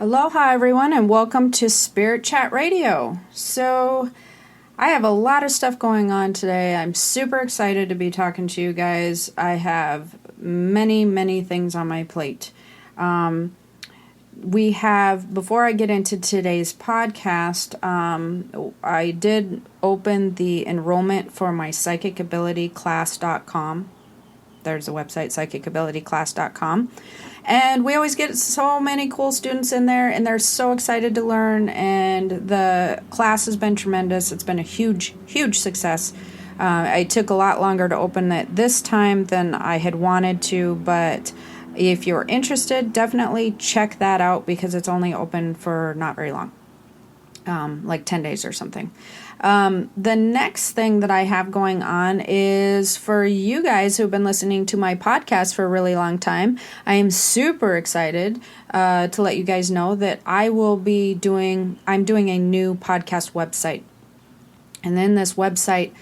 Aloha everyone and welcome to Spirit Chat Radio. So I have a lot of stuff going on today. I'm super excited to be talking to you guys. I have many things on my plate. Before I get into today's podcast, I did open the enrollment for my psychicabilityclass.com. There's a website, psychicabilityclass.com. And we always get so many cool students in there, and they're so excited to learn, and the class has been tremendous. It's been a huge success. I took a lot longer to open it this time than I had wanted to, but if you're interested, definitely check that out because it's only open for not very long, like 10 days or something. The next thing that I have going on is for you guys who've been listening to my podcast for a really long time. I am super excited to let you guys know that I'm doing a new podcast website. And then this website,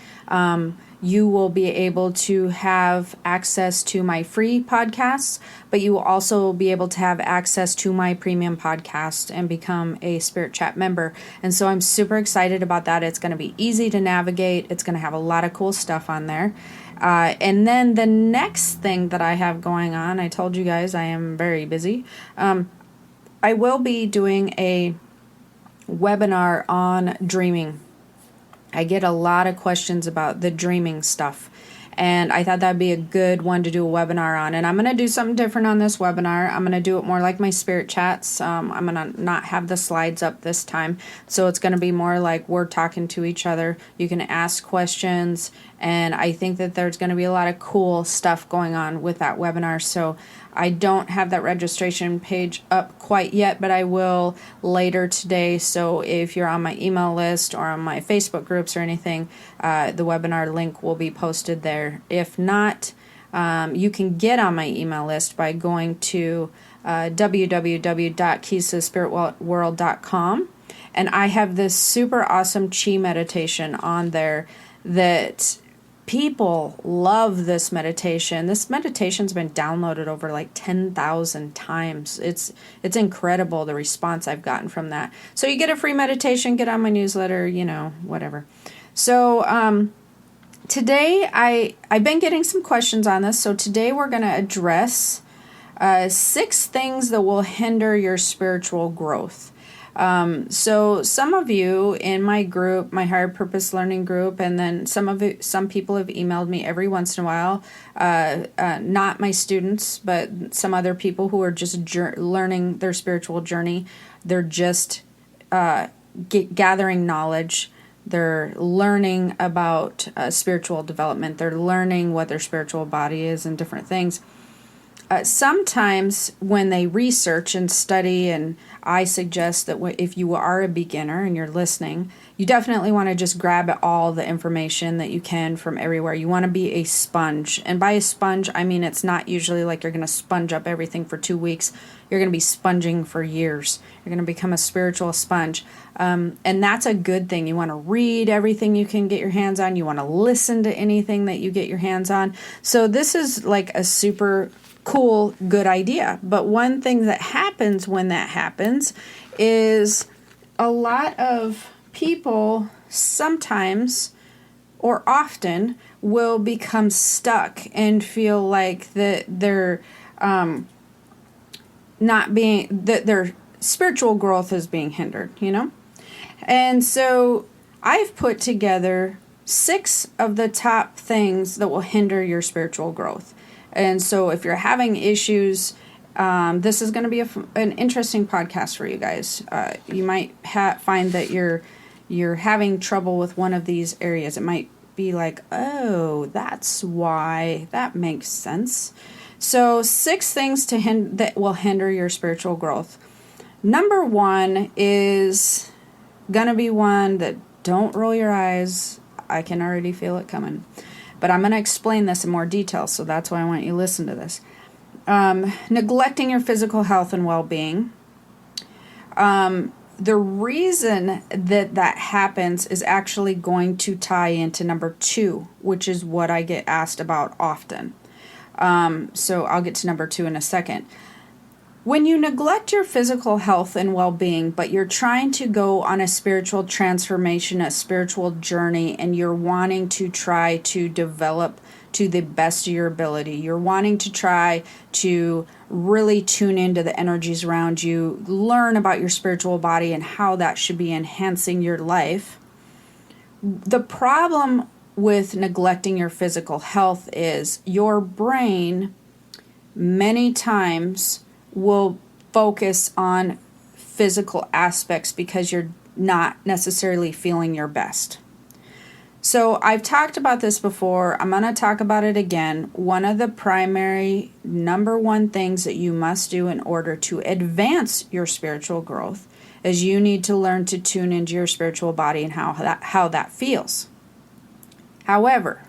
you will be able to have access to my free podcasts, but you will also be able to have access to my premium podcast and become a Spirit Chat member. And so I'm super excited about that. It's going to be easy to navigate. It's going to have a lot of cool stuff on there. And then the next thing that I have going on, I told you guys I am very busy. I will be doing a webinar on dreaming. I get a lot of questions about the dreaming stuff, and I thought that'd be a good one to do a webinar on. And I'm going to do something different on this webinar. I'm going to do it more like my Spirit Chats. I'm going to not have the slides up this time, so it's going to be more like we're talking to each other. You can ask questions, and I think that there's going to be a lot of cool stuff going on with that webinar. So I don't have that registration page up quite yet, but I will later today. So if you're on my email list or on my Facebook groups or anything, the webinar link will be posted there. If not, you can get on my email list by going to www.keystothespiritworld.com. And I have this super awesome chi meditation on there that people love. This meditation. This meditation's been downloaded over like 10,000 times. It's incredible the response I've gotten from that. So you get a free meditation, get on my newsletter, whatever. So today I've been getting some questions on this. So today we're going to address 6 things that will hinder your spiritual growth. So some of you in my group, my Higher Purpose Learning group, and then some people have emailed me every once in a while, not my students, but some other people who are just learning their spiritual journey. They're just gathering knowledge. They're learning about spiritual development. They're learning what their spiritual body is and different things. Sometimes when they research and study, and I suggest that if you are a beginner and you're listening, you definitely want to just grab all the information that you can from everywhere. You want to be a sponge. And by a sponge, I mean it's not usually like you're going to sponge up everything for 2 weeks. You're going to be sponging for years. You're going to become a spiritual sponge. And that's a good thing. You want to read everything you can get your hands on. You want to listen to anything that you get your hands on. So this is like a super cool, good idea. But one thing that happens when that happens is a lot of people sometimes or often will become stuck and feel like that they're that their spiritual growth is being hindered, And so I've put together 6 of the top things that will hinder your spiritual growth. And so if you're having issues, this is going to be an interesting podcast for you guys. You might find that you're having trouble with one of these areas. It might be like, oh, that's why. That makes sense. So 6 things that will hinder your spiritual growth. Number 1 is going to be one that don't roll your eyes. I can already feel it coming. But I'm going to explain this in more detail, so that's why I want you to listen to this. Neglecting your physical health and well-being. The reason that happens is actually going to tie into number 2, which is what I get asked about often. So I'll get to number 2 in a second. When you neglect your physical health and well-being, but you're trying to go on a spiritual transformation, a spiritual journey, and you're wanting to try to develop to the best of your ability, you're wanting to try to really tune into the energies around you, learn about your spiritual body and how that should be enhancing your life. The problem with neglecting your physical health is your brain many times will focus on physical aspects because you're not necessarily feeling your best. So I've talked about this before. I'm going to talk about it again. One of the primary number one things that you must do in order to advance your spiritual growth is you need to learn to tune into your spiritual body and how that feels. However,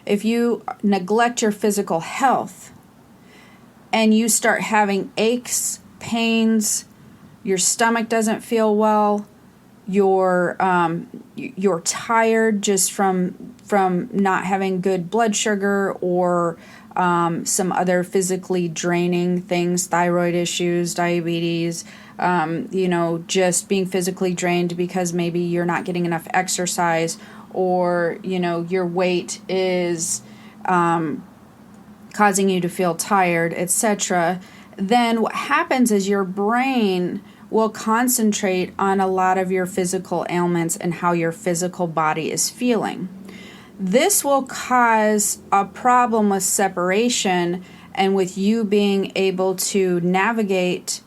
if you neglect your physical health, and you start having aches, pains, your stomach doesn't feel well, you're tired just from not having good blood sugar or some other physically draining things, thyroid issues, diabetes, just being physically drained because maybe you're not getting enough exercise, or your weight is causing you to feel tired, etc., then what happens is your brain will concentrate on a lot of your physical ailments and how your physical body is feeling. This will cause a problem with separation and with you being able to navigate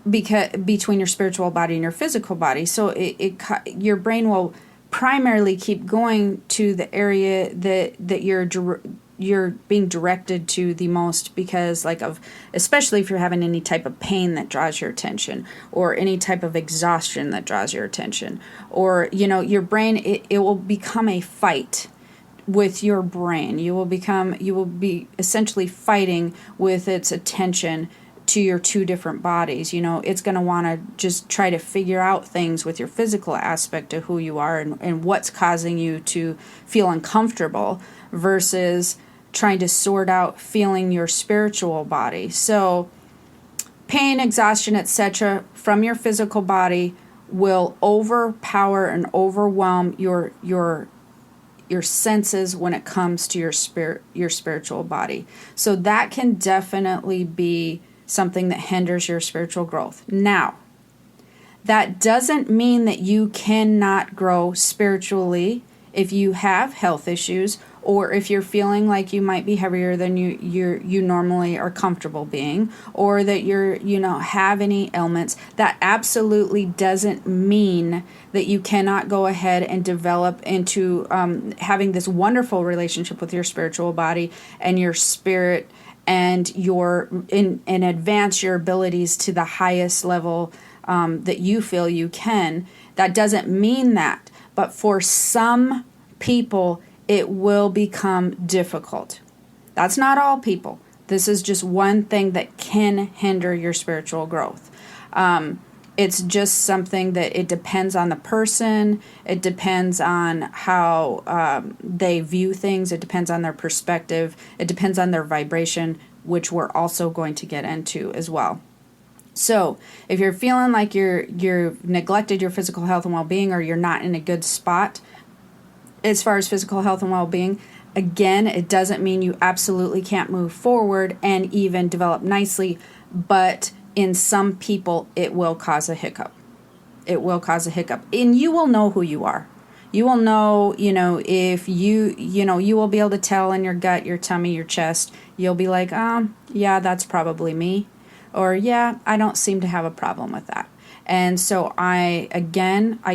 between your spiritual body and your physical body. So your brain will primarily keep going to the area that you're being directed to the most because especially if you're having any type of pain that draws your attention, or any type of exhaustion that draws your attention, or your brain, it will become a fight with your brain. You will be essentially fighting with its attention to your two different bodies. It's going to want to just try to figure out things with your physical aspect of who you are and what's causing you to feel uncomfortable versus trying to sort out feeling your spiritual body. So pain, exhaustion, etc. from your physical body will overpower and overwhelm your senses when it comes to your spiritual body. So that can definitely be something that hinders your spiritual growth. Now, that doesn't mean that you cannot grow spiritually if you have health issues, or if you're feeling like you might be heavier than you normally are comfortable being, or that have any ailments. That absolutely doesn't mean that you cannot go ahead and develop into having this wonderful relationship with your spiritual body and your spirit, and and advance your abilities to the highest level that you feel you can. That doesn't mean that. But for some people, it will become difficult. That's not all people. This is just one thing that can hinder your spiritual growth. It's just something that it depends on the person. It depends on how they view things. It depends on their perspective. It depends on their vibration, which we're also going to get into as well. So if you're feeling like you're neglected your physical health and well-being, or you're not in a good spot as far as physical health and well-being, again, it doesn't mean you absolutely can't move forward and even develop nicely, but in some people, it will cause a hiccup. It will cause a hiccup. And you will know who you are. You will know, if you will be able to tell in your gut, your tummy, your chest. You'll be like, yeah, that's probably me. Or, yeah, I don't seem to have a problem with that. And so I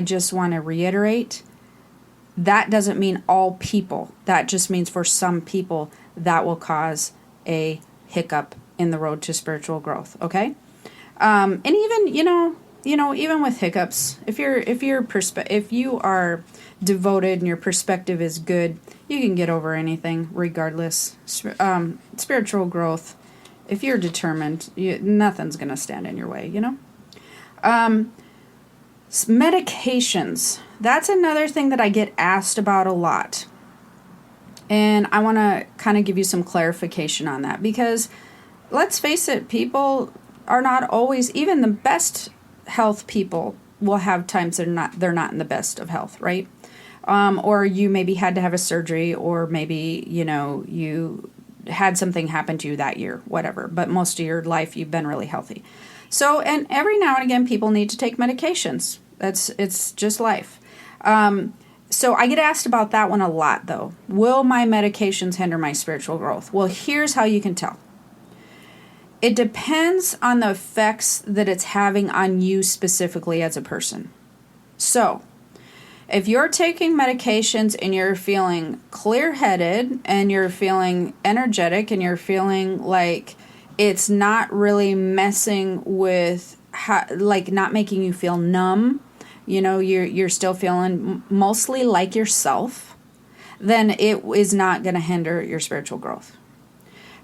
just want to reiterate, that doesn't mean all people. That just means for some people that will cause a hiccup in the road to spiritual growth. Okay, and even even with hiccups, if you are devoted and your perspective is good, you can get over anything regardless. Spiritual growth, if you're determined, nothing's gonna stand in your way. Medications. That's another thing that I get asked about a lot. And I want to kind of give you some clarification on that, because let's face it, people are not always, even the best health people will have times they're not in the best of health, right? Or you maybe had to have a surgery, or maybe, you had something happen to you that year, whatever. But most of your life, you've been really healthy. So, and every now and again, people need to take medications. It's just life. So I get asked about that one a lot, though. Will my medications hinder my spiritual growth? Well, here's how you can tell. It depends on the effects that it's having on you specifically as a person. So, if you're taking medications and you're feeling clear-headed and you're feeling energetic and you're feeling like it's not really messing with, not making you feel numb, you're still feeling mostly like yourself, then it is not going to hinder your spiritual growth.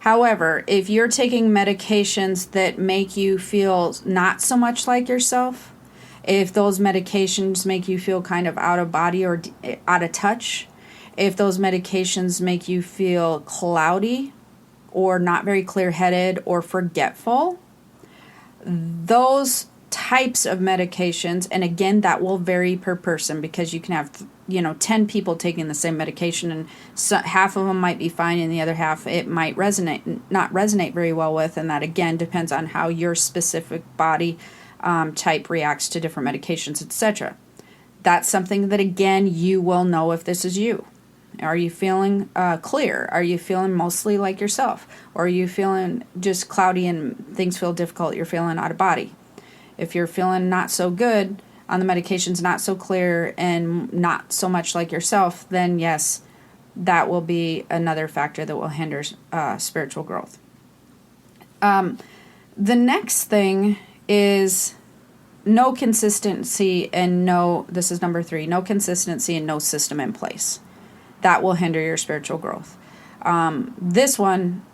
However, if you're taking medications that make you feel not so much like yourself, if those medications make you feel kind of out of body or out of touch, if those medications make you feel cloudy or not very clear-headed or forgetful, those types of medications, and again, that will vary per person, because you can have 10 people taking the same medication, and half of them might be fine and the other half it might not resonate very well with, and that again depends on how your specific body type reacts to different medications, etc. That's something that again you will know if this is you. Are you feeling clear? Are you feeling mostly like yourself? Or are you feeling just cloudy and things feel difficult? You're feeling out of body. If you're feeling not so good on the medications, not so clear and not so much like yourself, then yes, that will be another factor that will hinder spiritual growth. The next thing is no consistency and this is number 3, no consistency and no system in place. That will hinder your spiritual growth. This one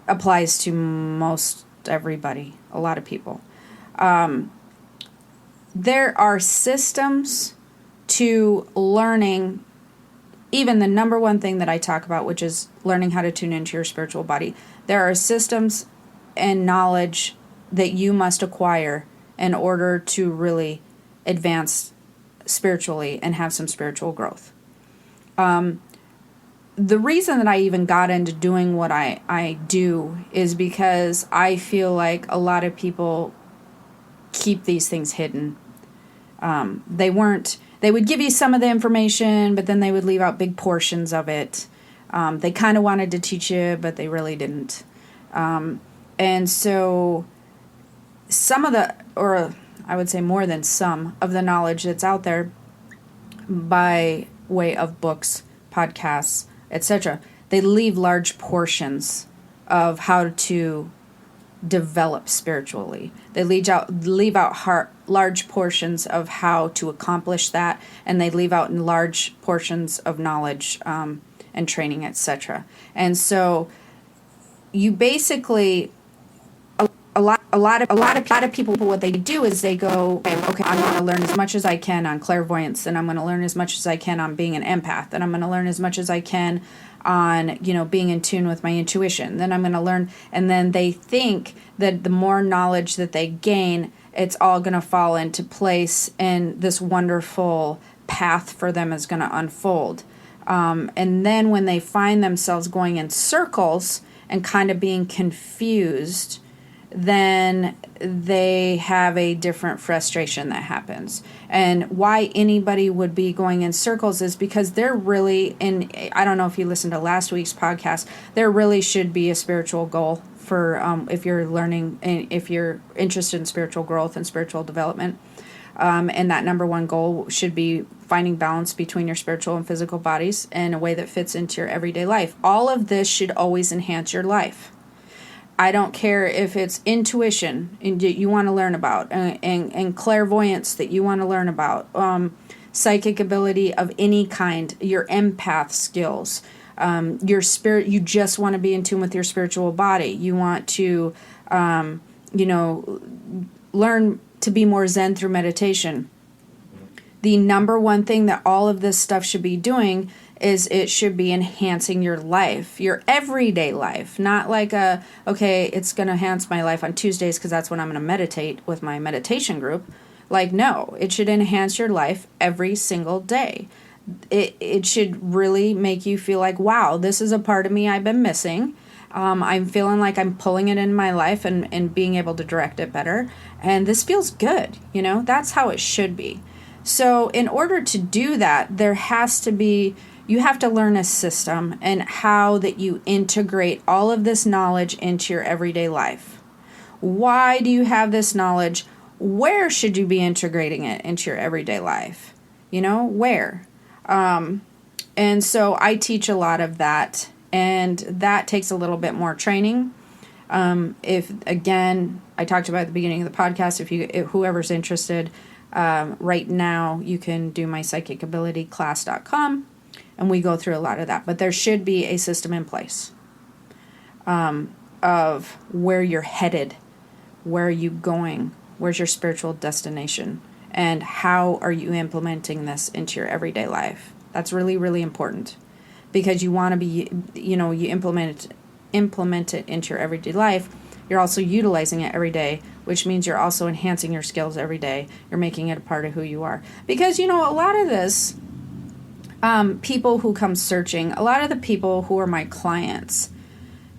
applies to most everybody, a lot of people. There are systems to learning, even the number one thing that I talk about, which is learning how to tune into your spiritual body. There are systems and knowledge that you must acquire in order to really advance spiritually and have some spiritual growth. The reason that I even got into doing what I do is because I feel like a lot of people keep these things hidden. They would give you some of the information, but then they would leave out big portions of it. They kind of wanted to teach you, but they really didn't. And so I would say more than some of the knowledge that's out there by way of books, podcasts, etc., they leave large portions of how to develop spiritually. They leave out large portions of how to accomplish that, and they leave out large portions of knowledge and training, etc. And so you basically a lot of people, what they do is they go, okay, I'm going to learn as much as I can on clairvoyance, and I'm going to learn as much as I can on being an empath, and I'm going to learn as much as I can on, being in tune with my intuition. Then I'm going to learn, and then they think that the more knowledge that they gain, it's all going to fall into place, and this wonderful path for them is going to unfold. And then when they find themselves going in circles and kind of being confused, then they have a different frustration that happens. And why anybody would be going in circles is because they're really I don't know if you listened to last week's podcast, there really should be a spiritual goal for if you're learning, if you're interested in spiritual growth and spiritual development. And that number one goal should be finding balance between your spiritual and physical bodies in a way that fits into your everyday life. All of this should always enhance your life. I don't care if it's intuition you want to learn about, and clairvoyance that you want to learn about, psychic ability of any kind, your empath skills, your spirit. You just want to be in tune with your spiritual body. You want to, learn to be more Zen through meditation. The number one thing that all of this stuff should be doing is it should be enhancing your life, your everyday life, not like okay, it's going to enhance my life on Tuesdays because that's when I'm going to meditate with my meditation group. Like, no, it should enhance your life every single day. It should really make you feel like, wow, this is a part of me I've been missing. I'm feeling like I'm pulling it in my life and being able to direct it better. And this feels good, that's how it should be. So in order to do that, you have to learn a system and how that you integrate all of this knowledge into your everyday life. Why do you have this knowledge? Where should you be integrating it into your everyday life? Where? And so I teach a lot of that, and that takes a little bit more training. If, again, I talked about at the beginning of the podcast, if whoever's interested, right now you can do my psychicabilityclass.com, and we go through a lot of that. But there should be a system in place of where you're headed, where are you going, where's your spiritual destination, and how are you implementing this into your everyday life. That's really, really important, because you want to be, you implement it into your everyday life. You're also utilizing it every day, which means you're also enhancing your skills every day. You're making it a part of who you are. Because, a lot of this, people who come searching, a lot of the people who are my clients,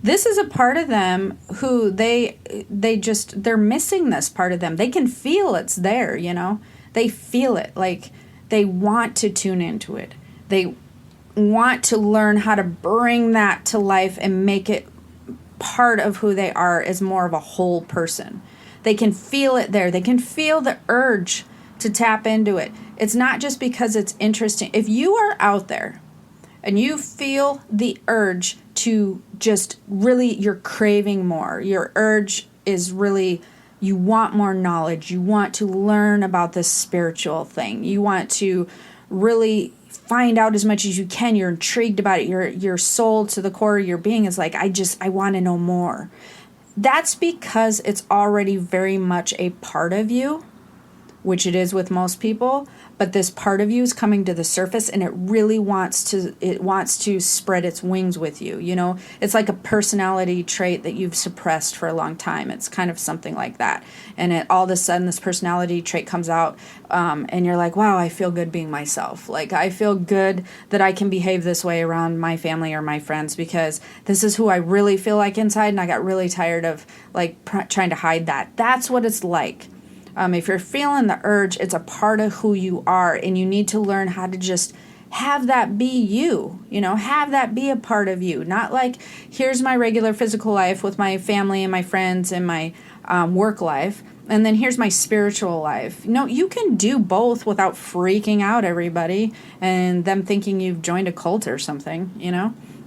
this is a part of them who they're missing this part of them. They can feel it's there, They feel it, like they want to tune into it. They want to learn how to bring that to life and make it part of who they are as more of a whole person. They can feel it there. They can feel the urge to tap into it. It's not just because it's interesting. If you are out there and you feel the urge to just really, you're craving more, your urge is really, you want more knowledge, you want to learn about this spiritual thing, you want to really find out as much as you can, you're intrigued about it, your soul to the core of your being is like, I want to know more. That's because it's already very much a part of you, which it is with most people, but this part of you is coming to the surface, and it really wants to spread its wings with you. It's like a personality trait that you've suppressed for a long time. It's kind of something like that. And all of a sudden this personality trait comes out, and you're like, wow, I feel good being myself. Like, I feel good that I can behave this way around my family or my friends, because this is who I really feel like inside, and I got really tired of trying to hide that. That's what it's like. If you're feeling the urge, it's a part of who you are, and you need to learn how to just have that be you, have that be a part of you. Not like, here's my regular physical life with my family and my friends and my work life, and then here's my spiritual life. No, you can do both without freaking out everybody and them thinking you've joined a cult or something,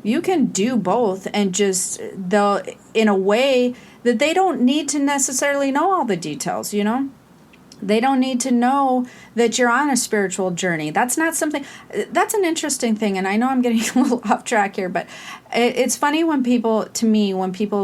You can do both, and just in a way that they don't need to necessarily know all the details, They don't need to know that you're on a spiritual journey. That's not something, that's an interesting thing. And I know I'm getting a little off track here, but it's funny when people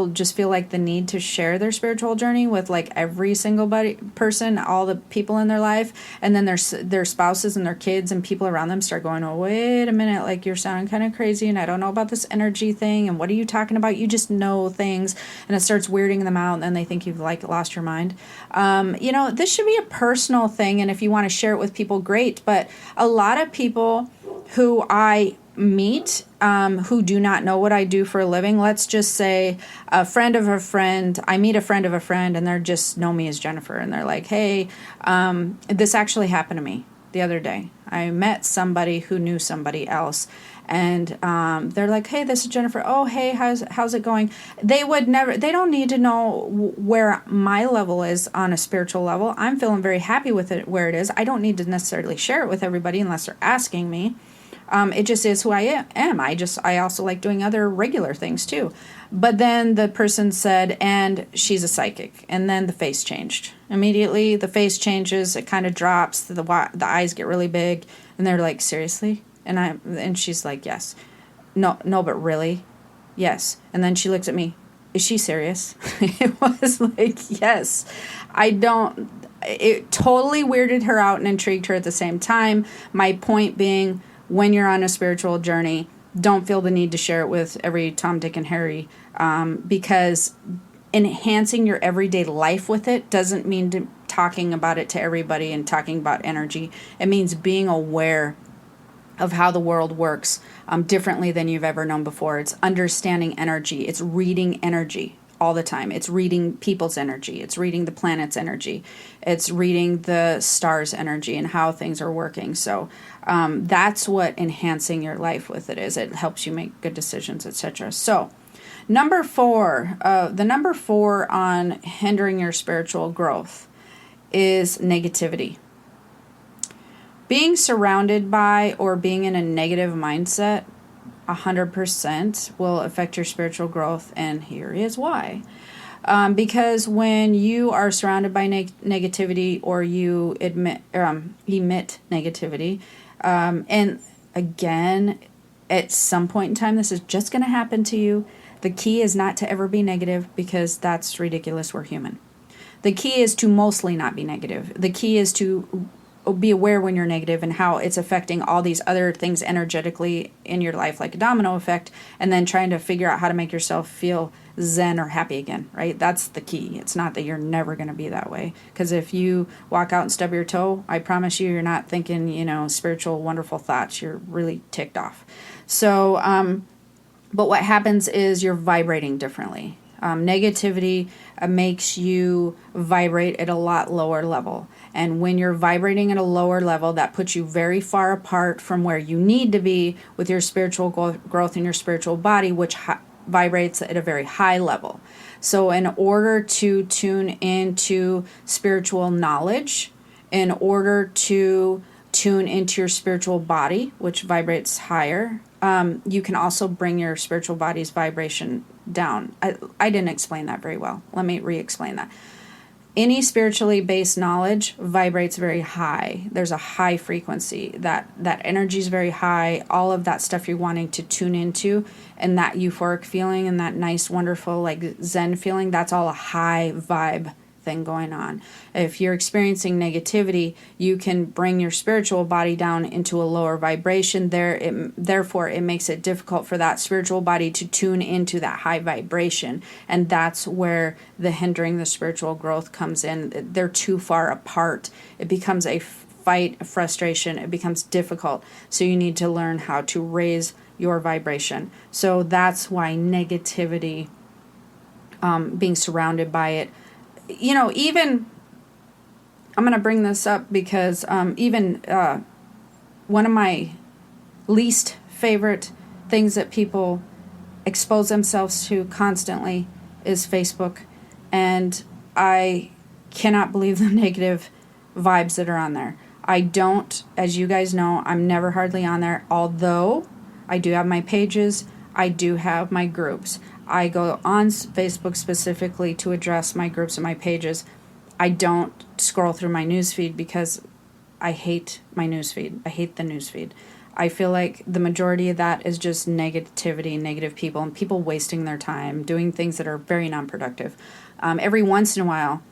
just feel like the need to share their spiritual journey with every single person, all the people in their life, and then their spouses and their kids and people around them start going, oh, wait a minute, you're sounding kind of crazy, and I don't know about this energy thing, and what are you talking about? You just know things, and it starts weirding them out, and then they think you've lost your mind. This should be a personal thing, and if you want to share it with people, great. But a lot of people who I meet who do not know what I do for a living, let's just say a friend of a friend, I meet a friend of a friend, and they just know me as Jennifer, and they're like, hey, this actually happened to me the other day. I met somebody who knew somebody else, and they're like, hey, this is Jennifer. Oh, hey, how's it going? They don't need to know where my level is on a spiritual level. I'm feeling very happy with it where it is. I don't need to necessarily share it with everybody unless they're asking me. It just is who I am. I also like doing other regular things too. But then the person said, and she's a psychic. And then the face changed. Immediately, the face changes. It kind of drops. The eyes get really big. And they're like, seriously? And she's like, yes. No, but really? Yes. And then she looks at me. Is she serious? It was like, yes. It totally weirded her out and intrigued her at the same time. My point being, when you're on a spiritual journey, don't feel the need to share it with every Tom, Dick, and Harry, because enhancing your everyday life with it doesn't mean talking about it to everybody and talking about energy. It means being aware of how the world works differently than you've ever known before. It's understanding energy. It's reading energy all the time. It's reading people's energy. It's reading the planet's energy. It's reading the stars' energy and how things are working. So that's what enhancing your life with it is. It helps you make good decisions, etc. So number 4, the number 4 on hindering your spiritual growth is negativity. Being surrounded by or being in a negative mindset 100% will affect your spiritual growth, and here is why. Because when you are surrounded by negativity, or you emit negativity, and again, at some point in time, this is just going to happen to you. The key is not to ever be negative, because that's ridiculous. We're human. The key is to mostly not be negative. The key is to be aware when you're negative and how it's affecting all these other things energetically in your life, like a domino effect, and then trying to figure out how to make yourself feel zen or happy again, right? That's the key. It's not that you're never going to be that way, because if you walk out and stub your toe, I promise you're not thinking, spiritual, wonderful thoughts. You're really ticked off. So, but what happens is you're vibrating differently. Negativity makes you vibrate at a lot lower level. And when you're vibrating at a lower level, that puts you very far apart from where you need to be with your spiritual growth in your spiritual body, which vibrates at a very high level. So in order to tune into spiritual knowledge, in order to tune into your spiritual body, which vibrates higher, you can also bring your spiritual body's vibration down. I didn't explain that very well. Let me re-explain that. Any spiritually based knowledge vibrates very high. There's a high frequency. That energy is very high. All of that stuff you're wanting to tune into, and that euphoric feeling and that nice, wonderful, like Zen feeling, that's all a high vibe thing going on. If you're experiencing negativity, you can bring your spiritual body down into a lower vibration. Therefore, it makes it difficult for that spiritual body to tune into that high vibration. And that's where the hindering the spiritual growth comes in. They're too far apart. It becomes a fight, a frustration. It becomes difficult. So you need to learn how to raise your vibration. So that's why negativity, being surrounded by it, even, I'm going to bring this up because even one of my least favorite things that people expose themselves to constantly is Facebook. And I cannot believe the negative vibes that are on there. I don't, as you guys know, I'm never hardly on there, although I do have my pages, I do have my groups. I go on Facebook specifically to address my groups and my pages. I don't scroll through my newsfeed because I hate my newsfeed. I hate the newsfeed. I feel like the majority of that is just negativity, negative people, and people wasting their time doing things that are very non-productive. Every once in a while,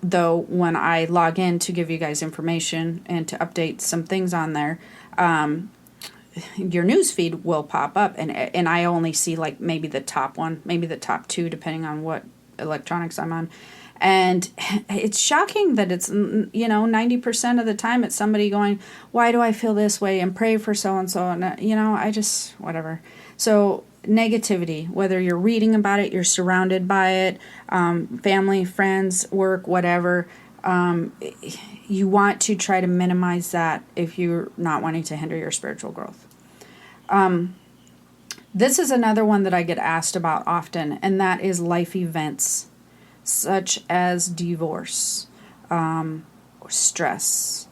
though, when I log in to give you guys information and to update some things on there, your news feed will pop up, and I only see like maybe the top one, maybe the top 2, depending on what electronics I'm on. And it's shocking that it's 90% of the time it's somebody going, why do I feel this way, and pray for so and so, and I just whatever. So negativity, whether you're reading about it, you're surrounded by it, family, friends, work, whatever. You want to try to minimize that if you're not wanting to hinder your spiritual growth. This is another one that I get asked about often, and that is life events, such as divorce, stress,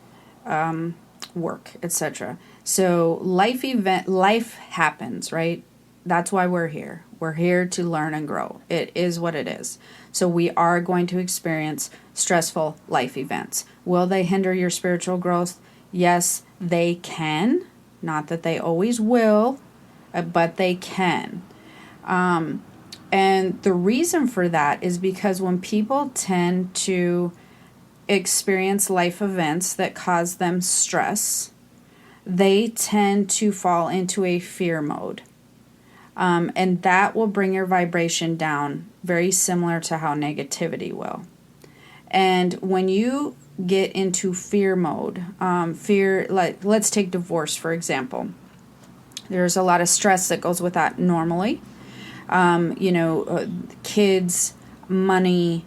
work, etc. So life happens, right? That's why we're here. We're here to learn and grow. It is what it is. So we are going to experience stressful life events. Will they hinder your spiritual growth? Yes, they can. Not that they always will, but they can. And the reason for that is because when people tend to experience life events that cause them stress, they tend to fall into a fear mode. And that will bring your vibration down, very similar to how negativity will. And when you get into fear mode, like let's take divorce, for example. There's a lot of stress that goes with that normally. Kids, money,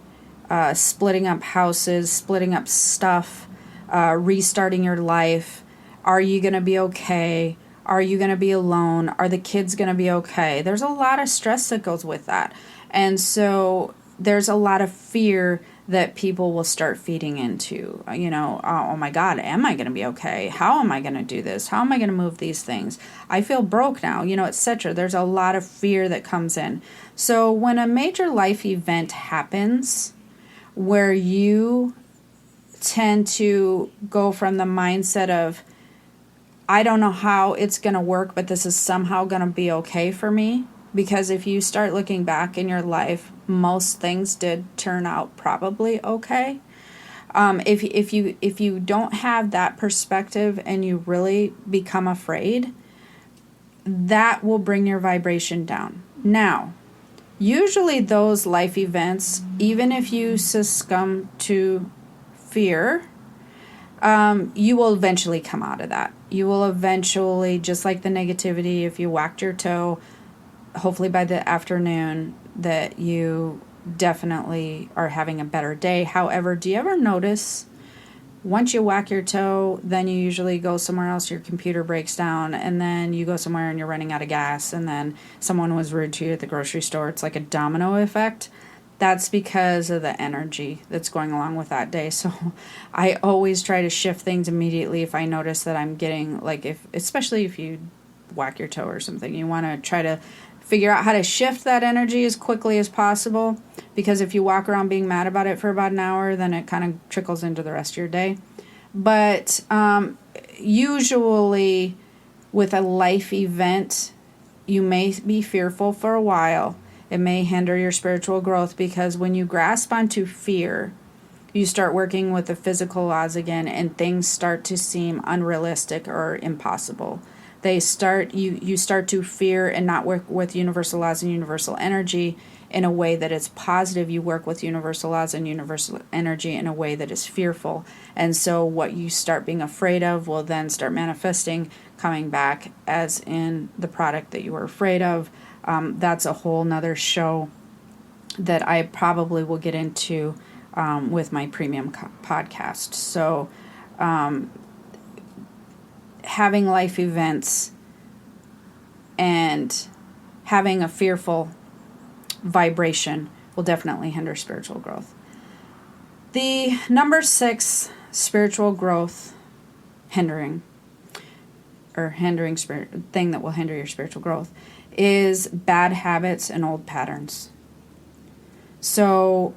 splitting up houses, splitting up stuff, restarting your life. Are you going to be okay? Are you going to be alone? Are the kids going to be okay? There's a lot of stress that goes with that. And so there's a lot of fear that people will start feeding into. Oh my God, am I going to be okay? How am I going to do this? How am I going to move these things? I feel broke now, etc. There's a lot of fear that comes in. So when a major life event happens where you tend to go from the mindset of, I don't know how it's going to work, but this is somehow going to be okay for me. Because if you start looking back in your life, most things did turn out probably okay. If you don't have that perspective and you really become afraid, that will bring your vibration down. Now, usually those life events, even if you succumb to fear, you will eventually come out of that. You will eventually, just like the negativity, if you whacked your toe, hopefully by the afternoon that you definitely are having a better day. However, do you ever notice once you whack your toe, then you usually go somewhere else, your computer breaks down, and then you go somewhere and you're running out of gas, and then someone was rude to you at the grocery store. It's like a domino effect. That's because of the energy that's going along with that day. So I always try to shift things immediately if I notice that I'm getting, especially if you whack your toe or something, you want to try to figure out how to shift that energy as quickly as possible, because if you walk around being mad about it for about an hour, then it kind of trickles into the rest of your day. But usually with a life event, you may be fearful for a while. It may hinder your spiritual growth, because when you grasp onto fear, you start working with the physical laws again, and things start to seem unrealistic or impossible. You start to fear and not work with universal laws and universal energy in a way that is positive. You work with universal laws and universal energy in a way that is fearful. And so what you start being afraid of will then start manifesting, coming back as in the product that you were afraid of. That's a whole nother show that I probably will get into with my premium podcast. So having life events and having a fearful vibration will definitely hinder spiritual growth. The number 6 spiritual growth hindering thing that will hinder your spiritual growth is bad habits and old patterns. So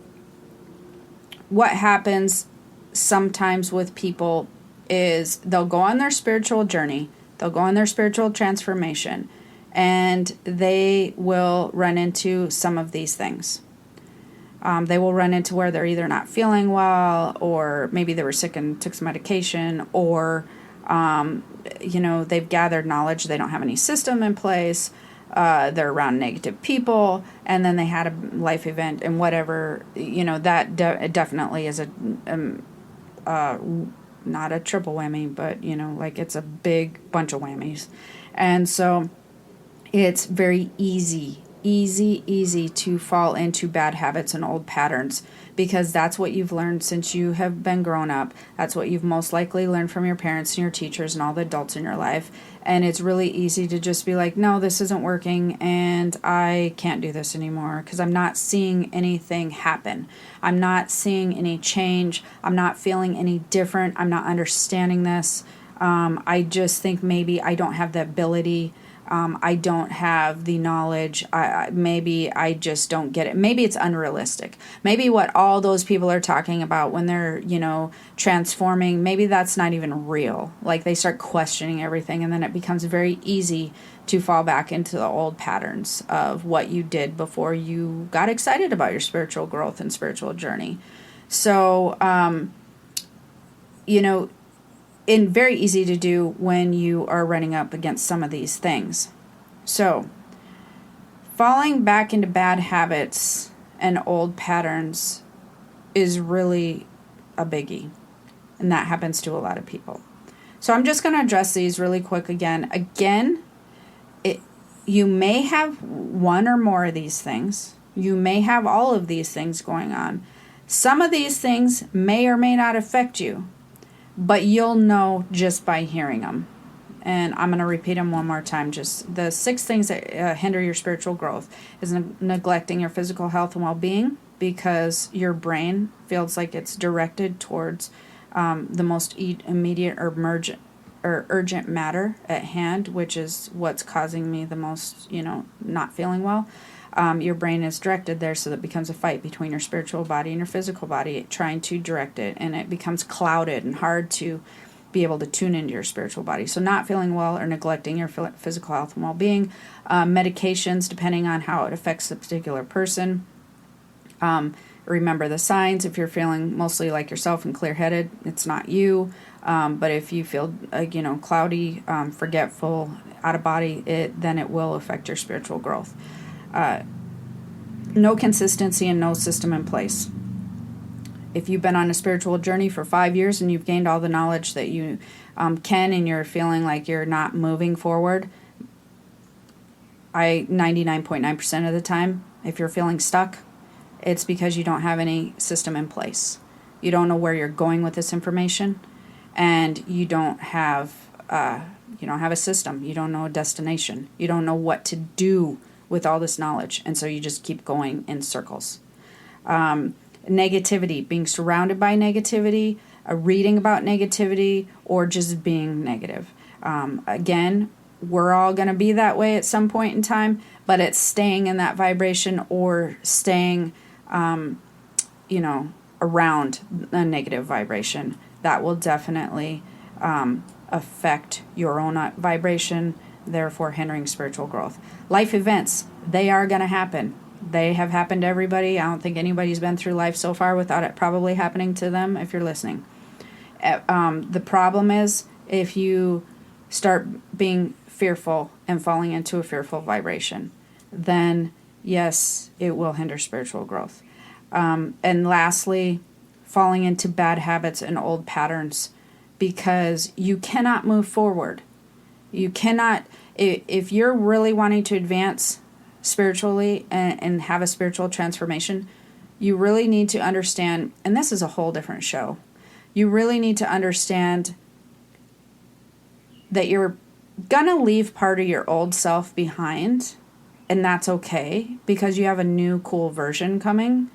what happens sometimes with people is they'll go on their spiritual journey, they'll go on their spiritual transformation, and they will run into some of these things. They will run into where they're either not feeling well, or maybe they were sick and took some medication, or they've gathered knowledge, they don't have any system in place, they're around negative people, and then they had a life event, and whatever, that definitely is not a triple whammy, but it's a big bunch of whammies. And so it's very easy to fall into bad habits and old patterns, because that's what you've learned since you have been grown up. That's what you've most likely learned from your parents and your teachers and all the adults in your life. And it's really easy to just be like, no, this isn't working, and I can't do this anymore because I'm not seeing anything happen. I'm not seeing any change. I'm not feeling any different. I'm not understanding this. I just think maybe I don't have the ability. I don't have the knowledge. Maybe I just don't get it. Maybe it's unrealistic. Maybe what all those people are talking about when they're, transforming, maybe that's not even real. Like, they start questioning everything, and then it becomes very easy to fall back into the old patterns of what you did before you got excited about your spiritual growth and spiritual journey. So, and very easy to do when you are running up against some of these things. So, falling back into bad habits and old patterns is really a biggie, and that happens to a lot of people. So I'm just going to address these really quick again. You may have one or more of these things. You may have all of these things going on. Some of these things may or may not affect you, but you'll know just by hearing them. And I'm going to repeat them one more time. Just the 6 things that hinder your spiritual growth is neglecting your physical health and well-being, because your brain feels like it's directed towards the most immediate or urgent matter at hand, which is what's causing me the most, not feeling well. Your brain is directed there, so that it becomes a fight between your spiritual body and your physical body, trying to direct it, and it becomes clouded and hard to be able to tune into your spiritual body. So not feeling well or neglecting your physical health and well-being. Medications, depending on how it affects the particular person. Remember the signs. If you're feeling mostly like yourself and clear-headed, it's not you. But if you feel, cloudy, forgetful, out of body, then it will affect your spiritual growth. No consistency and no system in place. If you've been on a spiritual journey for 5 years and you've gained all the knowledge that you can, and you're feeling like you're not moving forward, 99.9% of the time, if you're feeling stuck, it's because you don't have any system in place. You don't know where you're going with this information, and you don't have a system. You don't know a destination. You don't know what to do with all this knowledge, and so you just keep going in circles. Negativity, being surrounded by negativity, reading about negativity, or just being negative. Again, we're all going to be that way at some point in time, but it's staying in that vibration or staying, around a negative vibration. That will definitely affect your own vibration, therefore hindering spiritual growth. Life events, they are going to happen. They have happened to everybody. I don't think anybody's been through life so far without it probably happening to them, if you're listening. The problem is if you start being fearful and falling into a fearful vibration, then yes, it will hinder spiritual growth. And lastly, falling into bad habits and old patterns, because you cannot move forward. You cannot, if you're really wanting to advance spiritually and have a spiritual transformation, you really need to understand, and this is a whole different show, you really need to understand that you're going to leave part of your old self behind, and that's okay, because you have a new cool version coming,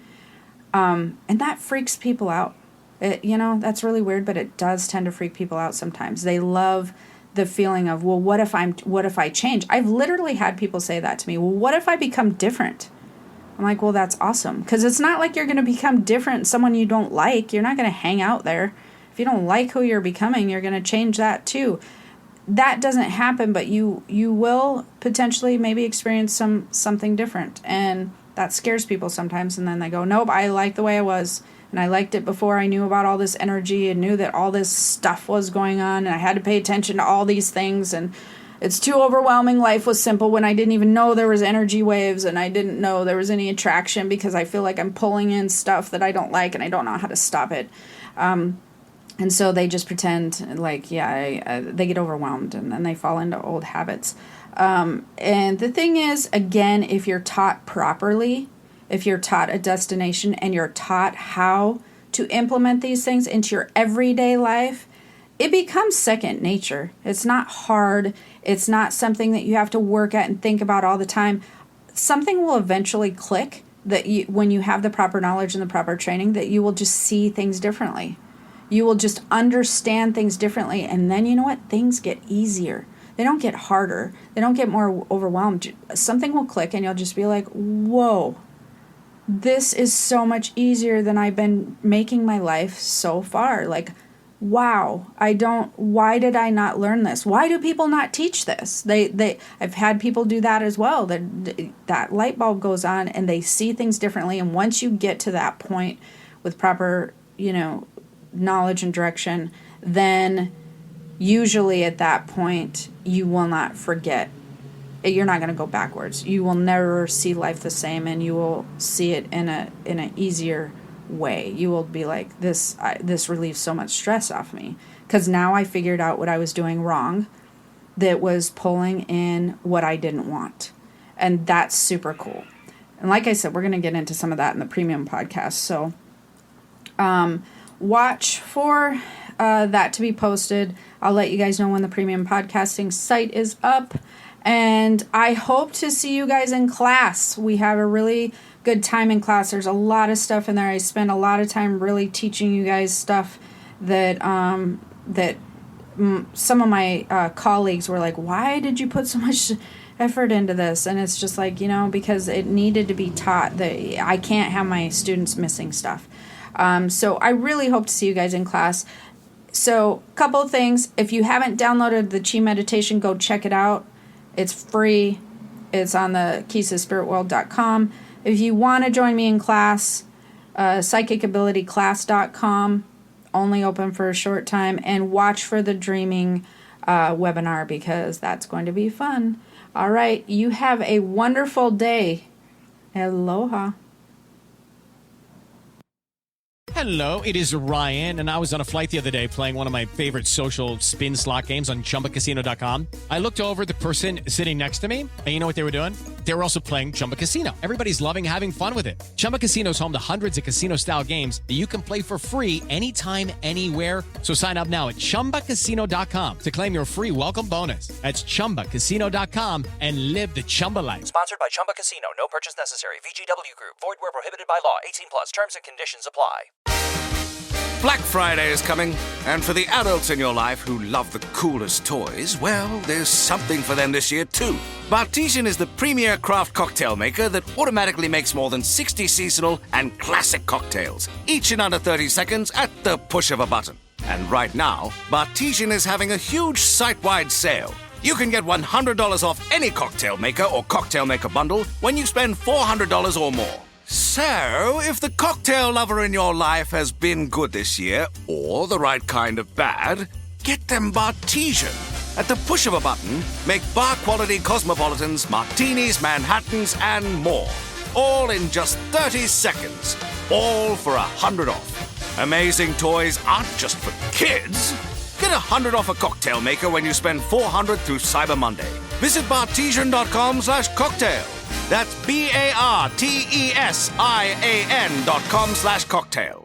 and that freaks people out. That's really weird, but it does tend to freak people out sometimes. They love the feeling of, well, what if I change? I've literally had people say that to me. Well, what if I become different? I'm like, well, that's awesome. Because it's not like you're going to become different, someone you don't like. You're not going to hang out there. If you don't like who you're becoming, you're going to change that too. That doesn't happen, but you will potentially maybe experience something different. And that scares people sometimes. And then they go, nope, I like the way I was. And I liked it before I knew about all this energy and knew that all this stuff was going on, and I had to pay attention to all these things, and it's too overwhelming. Life was simple when I didn't even know there was energy waves, and I didn't know there was any attraction, because I feel like I'm pulling in stuff that I don't like and I don't know how to stop it. And so they just pretend like, they get overwhelmed, and then they fall into old habits. And the thing is, again, if you're taught properly, if you're taught a destination and you're taught how to implement these things into your everyday life, it becomes second nature. It's not hard. It's not something that you have to work at and think about all the time. Something will eventually click that when you have the proper knowledge and the proper training, that you will just see things differently. You will just understand things differently. And then you know what? Things get easier. They don't get harder. They don't get more overwhelmed. Something will click and you'll just be like, whoa. This is so much easier than I've been making my life so far. Like, wow, why did I not learn this? Why do people not teach this? I've had people do that as well. That light bulb goes on and they see things differently. And once you get to that point with proper, knowledge and direction, then usually at that point, you will not forget. You're not going to go backwards. You will never see life the same, and you will see it in an easier way. You will be like, this relieves so much stress off me, because now I figured out what I was doing wrong that was pulling in what I didn't want. And that's super cool. And like I said, we're going to get into some of that in the premium podcast. So watch for that to be posted. I'll let you guys know when the premium podcasting site is up. And I hope to see you guys in class. We have a really good time in class. There's a lot of stuff in there. I spend a lot of time really teaching you guys stuff that some of my colleagues were like, why did you put so much effort into this? And it's just like, because it needed to be taught. That I can't have my students missing stuff. So I really hope to see you guys in class. So a couple of things. If you haven't downloaded the Chi Meditation, go check it out. It's free. It's on the keystospiritworld.com. If you want to join me in class, psychicabilityclass.com, only open for a short time, and watch for the dreaming webinar, because that's going to be fun. All right, you have a wonderful day. Aloha. Hello, it is Ryan, and I was on a flight the other day playing one of my favorite social spin slot games on ChumbaCasino.com. I looked over at the person sitting next to me, and you know what they were doing? They were also playing Chumba Casino. Everybody's loving having fun with it. Chumba Casino is home to hundreds of casino-style games that you can play for free anytime, anywhere. So sign up now at ChumbaCasino.com to claim your free welcome bonus. That's ChumbaCasino.com and live the Chumba life. Sponsored by Chumba Casino. No purchase necessary. VGW Group. Void where prohibited by law. 18 plus. Terms and conditions apply. Black Friday is coming, and for the adults in your life who love the coolest toys, well, there's something for them this year too. Bartesian is the premier craft cocktail maker that automatically makes more than 60 seasonal and classic cocktails, each in under 30 seconds at the push of a button. And right now, Bartesian is having a huge site-wide sale. You can get $100 off any cocktail maker or cocktail maker bundle when you spend $400 or more. So, if the cocktail lover in your life has been good this year, or the right kind of bad, get them Bartesian. At the push of a button, make bar-quality cosmopolitans, martinis, Manhattans, and more. All in just 30 seconds. All for $100 off. Amazing toys aren't just for kids. Get $100 off a cocktail maker when you spend $400 through Cyber Monday. Visit Bartesian.com/cocktail. That's BARTESIAN.com/cocktail.